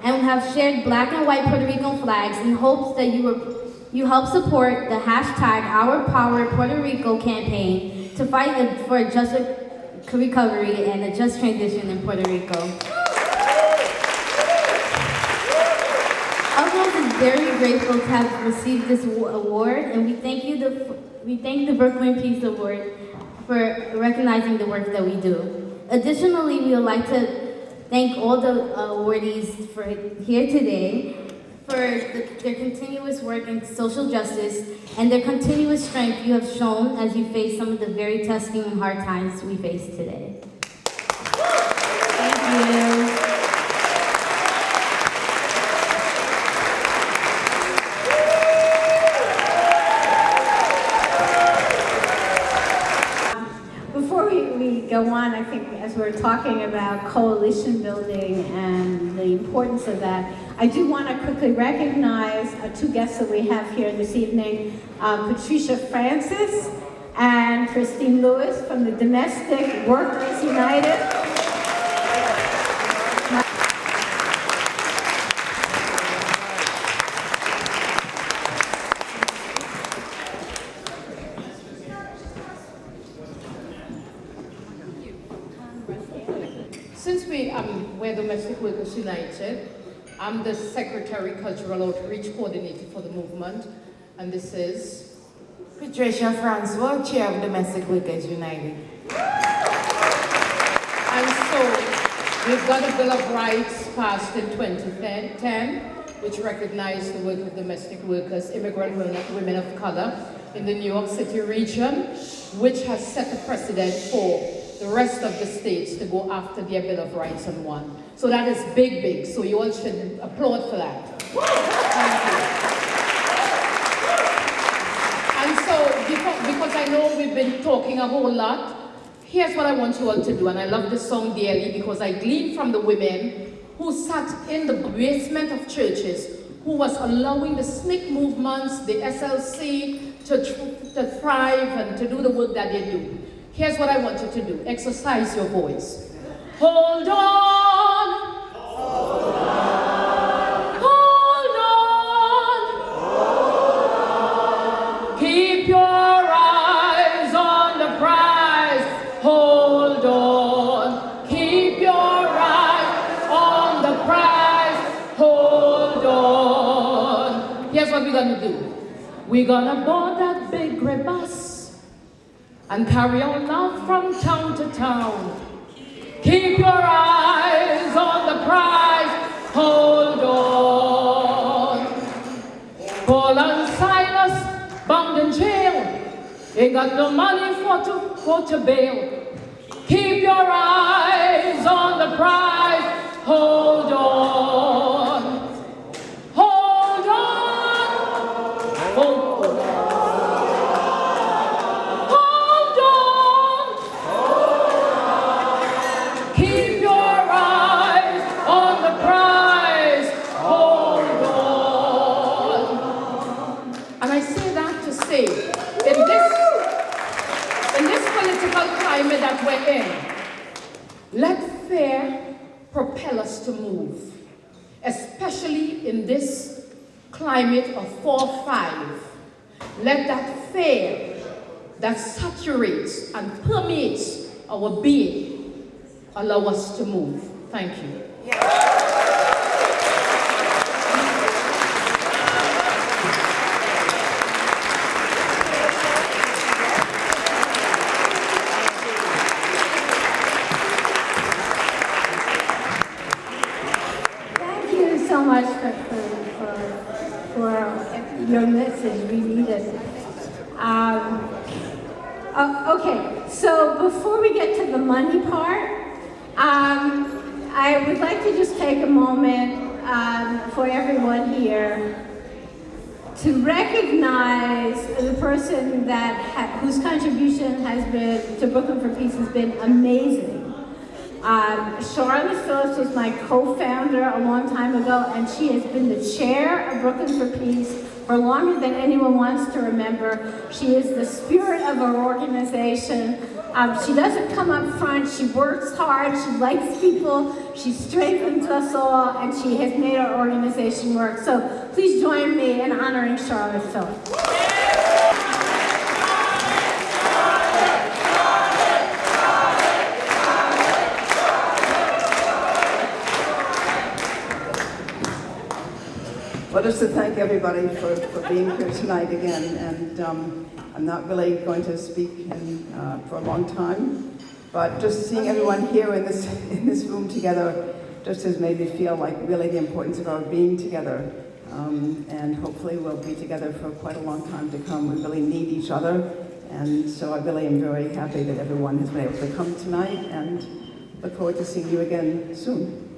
and we have shared black and white Puerto Rican flags in hopes that you help support the hashtag #OurPowerPuerto campaign to fight for a just recovery and a just transition in Puerto Rico. UPROSE is very grateful to have received this award, and we thank the Brooklyn Peace Award for recognizing the work that we do. Additionally, we would like to thank all the awardees for here today for their continuous work in social justice and their continuous strength you have shown as you face some of the very testing and hard times we face today. Thank you. we go on, I think as we're talking about coalition building and the importance of that, I do want to quickly recognize two guests that we have here this evening, Patricia Francis and Christine Lewis from the Domestic Workers United. Since we're Domestic Workers United, I'm the Secretary Cultural Outreach Coordinator for the movement, and this is Patricia Francois, Chair of Domestic Workers United. And so, we've got a Bill of Rights passed in 2010, which recognized the work of domestic workers, immigrant women of color in the New York City region, which has set a precedent for the rest of the states to go after their Bill of Rights on one. So that is big, big. So you all should applaud for that. Thank you. And so, because I know we've been talking a whole lot, here's what I want you all to do. And I love this song dearly because I gleaned from the women who sat in the basement of churches, who was allowing the SNCC movements, the SLC to thrive and to do the work that they do. Here's what I want you to do. Exercise your voice. Hold on. Hold on. Hold on. Keep your eyes on the prize. Hold on. Keep your eyes on the prize. Hold on. Here's what we're going to do. We're going to board that big gray bus and carry on love from town to town. Keep your eyes on the prize, hold on. Paul and Silas, bound in jail, ain't got no money for to bail. Keep your eyes on the prize, hold on. Hold on, hold on. That we're in, let fear propel us to move, especially in this climate of 4-5. Let that fear that saturates and permeates our being allow us to move. Thank you. Your message, we need it. Okay, so before we get to the money part, I would like to just take a moment for everyone here to recognize the person that whose contribution has been to Brooklyn for Peace has been amazing. Charlotte Phillips was my co-founder a long time ago, and she has been the chair of Brooklyn for Peace for longer than anyone wants to remember. She is the spirit of our organization. She doesn't come up front, she works hard, she likes people, she strengthens us all, and she has made our organization work. So please join me in honoring Charlotte Phillips. Well, just to thank everybody for being here tonight again, and I'm not really going to speak for a long time, but just seeing everyone here in this room together just has made me feel like really the importance of our being together, and hopefully we'll be together for quite a long time to come. We really need each other, and so I really am very happy that everyone has been able to come tonight, and look forward to seeing you again soon.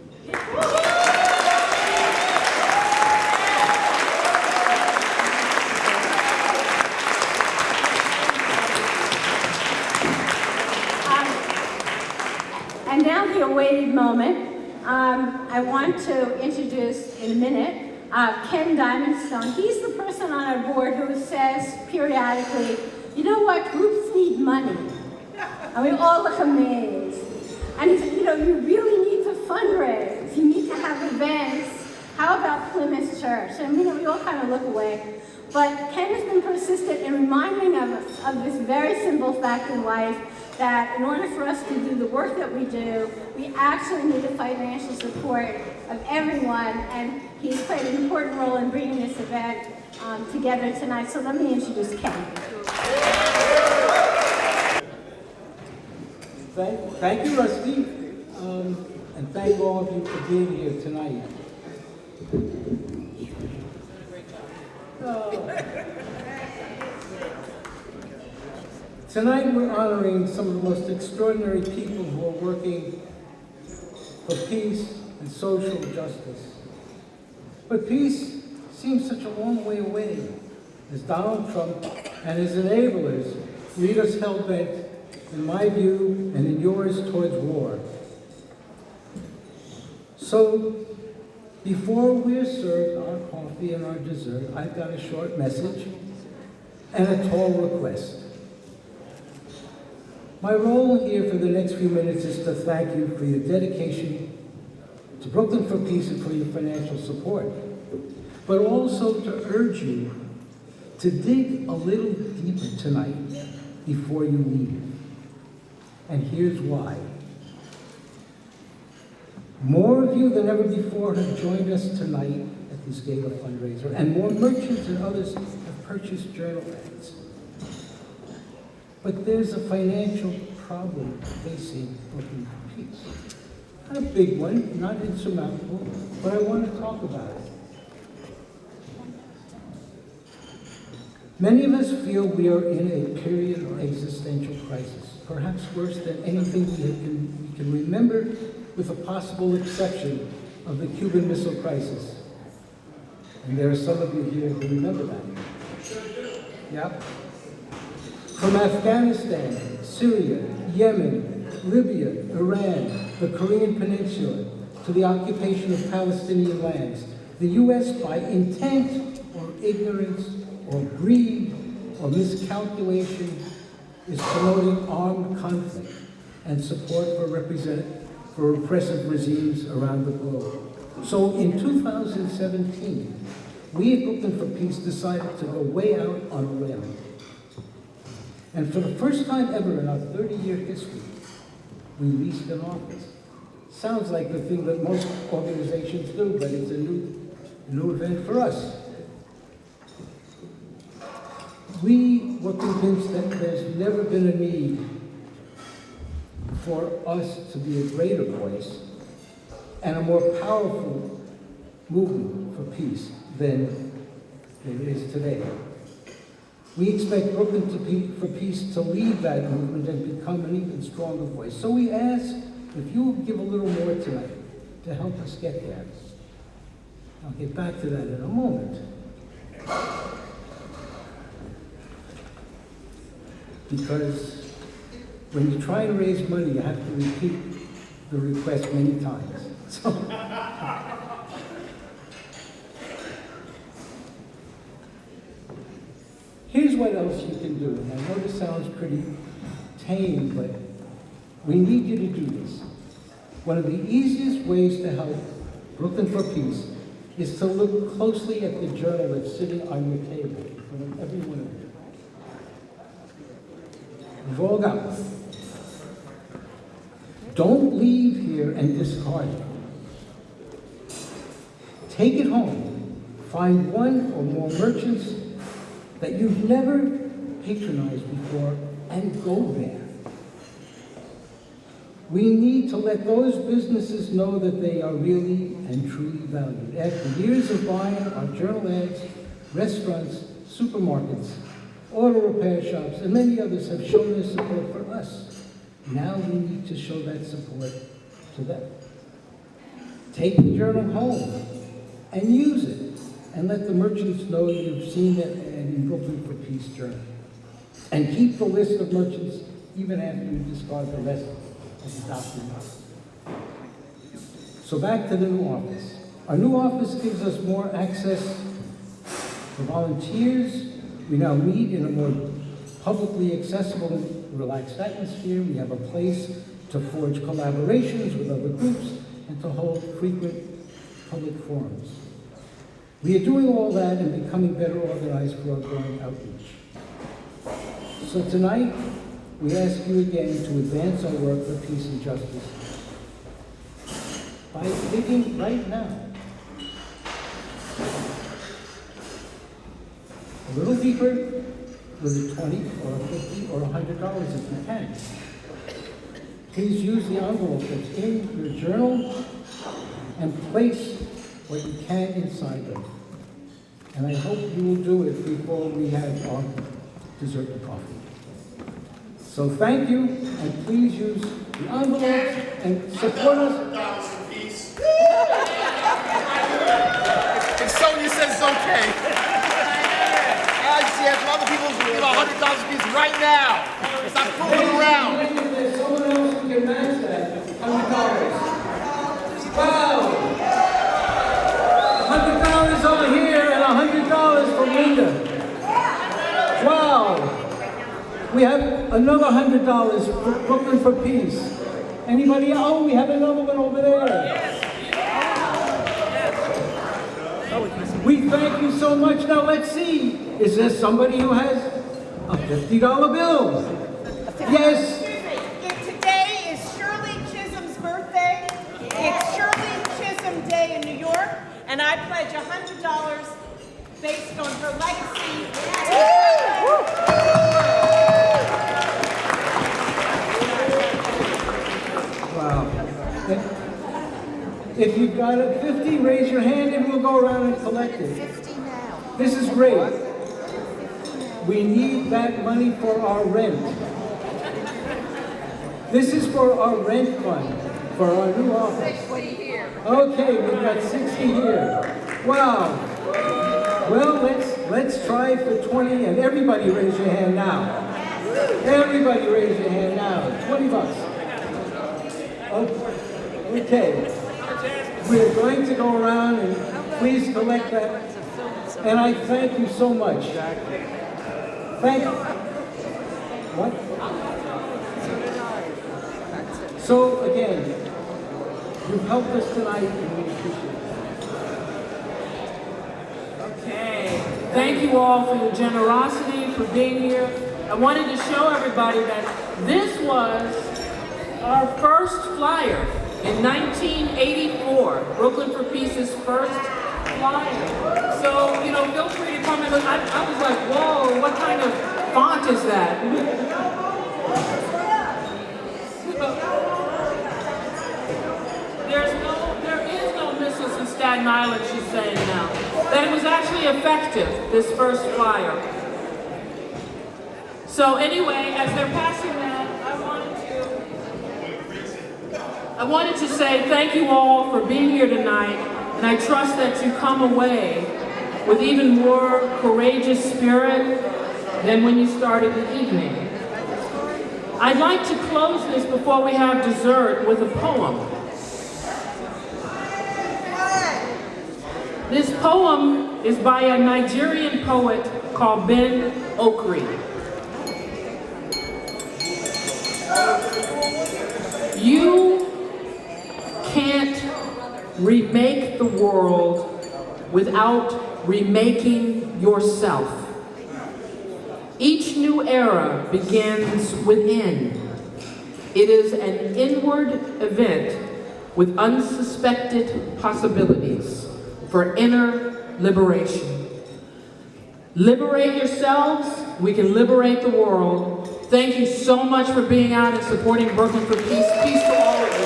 And now the awaited moment. I want to introduce in a minute Ken Diamondstone. He's the person on our board who says periodically, you know what, groups need money. And we all look amazed. And he said, you know, you really need to fundraise. You need to have events. How about Plymouth Church? And you know, we all kind of look away. But Ken has been persistent in reminding us of this very simple fact in life, that in order for us to do the work that we do, we actually need the financial support of everyone, and he's played an important role in bringing this event together tonight. So let me introduce Ken. Thank you, Rusty, and thank all of you for being here tonight. Tonight we're honoring some of the most extraordinary people who are working for peace and social justice. But peace seems such a long way away as Donald Trump and his enablers lead us hell-bent, in my view and in yours, towards war. So, before we're served our coffee and our dessert, I've got a short message and a tall request. My role here for the next few minutes is to thank you for your dedication to Brooklyn for Peace and for your financial support, but also to urge you to dig a little deeper tonight before you leave. And here's why. More of you than ever before have joined us tonight at this Gala fundraiser, and more merchants and others have purchased journal ads. But there's a financial problem facing Brooklyn for Peace. Not a big one, not insurmountable, but I want to talk about it. Many of us feel we are in a period of existential crisis, perhaps worse than anything we can remember, with a possible exception of the Cuban Missile Crisis. And there are some of you here who remember that. Yep. From Afghanistan, Syria, Yemen, Libya, Iran, the Korean Peninsula, to the occupation of Palestinian lands, the U.S., by intent or ignorance or greed or miscalculation, is promoting armed conflict and support for repressive regimes around the globe. So in 2017, we at Brooklyn for Peace decided to go way out on a limb. And for the first time ever in our 30-year history, we leased an office. Sounds like the thing that most organizations do, but it's a new event for us. We were convinced that there's never been a need for us to be a greater voice and a more powerful movement for peace than it is today. We expect Brooklyn for Peace to lead that movement and become an even stronger voice. So we ask if you will give a little more tonight to help us get there. I'll get back to that in a moment. Because when you try and raise money, you have to repeat the request many times. So, here's what else you can do. And I know this sounds pretty tame, but we need you to do this. One of the easiest ways to help Brooklyn for Peace is to look closely at the journal that's sitting on your table in front of every one of you. We've all got one. Don't leave here and discard it. Take it home. Find one or more merchants that you've never patronized before and go there. We need to let those businesses know that they are really and truly valued. After years of buying our journal ads, restaurants, supermarkets, auto repair shops, and many others have shown their support for us. Now we need to show that support to them. Take the journal home and use it, and let the merchants know you've seen that ad in Brooklyn for Peace journal. And keep the list of merchants even after you discard the rest of the document. So back to the new office. Our new office gives us more access for volunteers. We now meet in a more publicly accessible and relaxed atmosphere. We have a place to forge collaborations with other groups and to hold frequent public forums. We are doing all that and becoming better organized for our growing outreach. So tonight, we ask you again to advance our work for peace and justice by digging right now a little deeper with a $20 or a $50 or $100 if you can. Please use the envelope that's in your journal and place what you can inside them. And I hope you will do it before we have our dessert and coffee. So thank you, and please use the envelopes and support us. And Sonia says it's okay. I see some other people who give $100 apiece right now. Stop fooling around. There's someone else who can match that. $100. Wow! $100 over here and $100 for Linda. Wow! We have another $100 for Brooklyn for Peace. Anybody? Oh, we have another one over there. We thank you so much. Now let's see. Is there somebody who has a $50 bill? Yes. Excuse me. Today is Shirley Chisholm's birthday. It's Shirley Chisholm Day in New York, and I pledge $100 based on her legacy. Wow. If you've got a 50, raise your hand and we'll go around and collect it. This is great. We need that money for our rent. This is for our rent fund, for our new office. Okay, we've got 60 here. Wow. Well, let's try for 20, and everybody raise your hand now. Everybody raise your hand now. $20. Okay. We're going to go around and please collect that. And I thank you so much. Thank you. What? So again, you've helped us tonight and we appreciate it. Okay. Thank you all for your generosity, for being here. I wanted to show everybody that this was our first flyer in 1984. Brooklyn for Peace's first flyer. So, feel free to come and look. I was like, whoa, what kind of font is that? There is no missiles in Staten Island, she's saying now. That it was actually effective, this first flyer. So anyway, as they're passing that, I wanted to say thank you all for being here tonight, and I trust that you come away with even more courageous spirit than when you started the evening. I'd like to close this before we have dessert with a poem. This poem is by a Nigerian poet called Ben Okri. You can't remake the world without remaking yourself. Each new era begins within. It is an inward event with unsuspected possibilities for inner liberation. Liberate yourselves, we can liberate the world. Thank you so much for being out and supporting Brooklyn for Peace. Peace to all of you.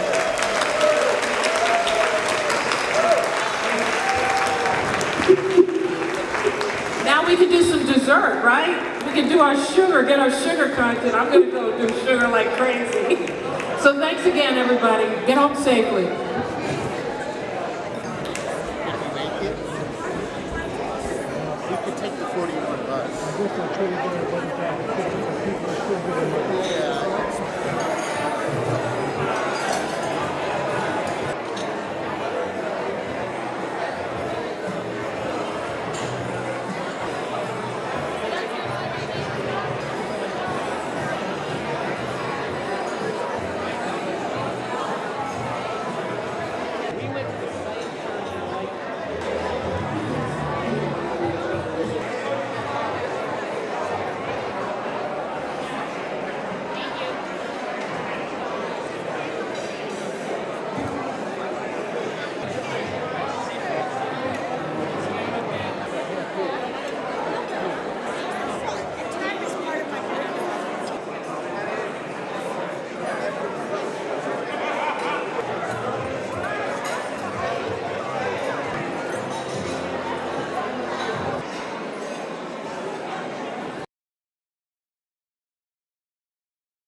Now we can do some dessert, right? We can do our sugar, get our sugar content. I'm gonna go do sugar like crazy. So thanks again, everybody. Get home safely. You could take the $41.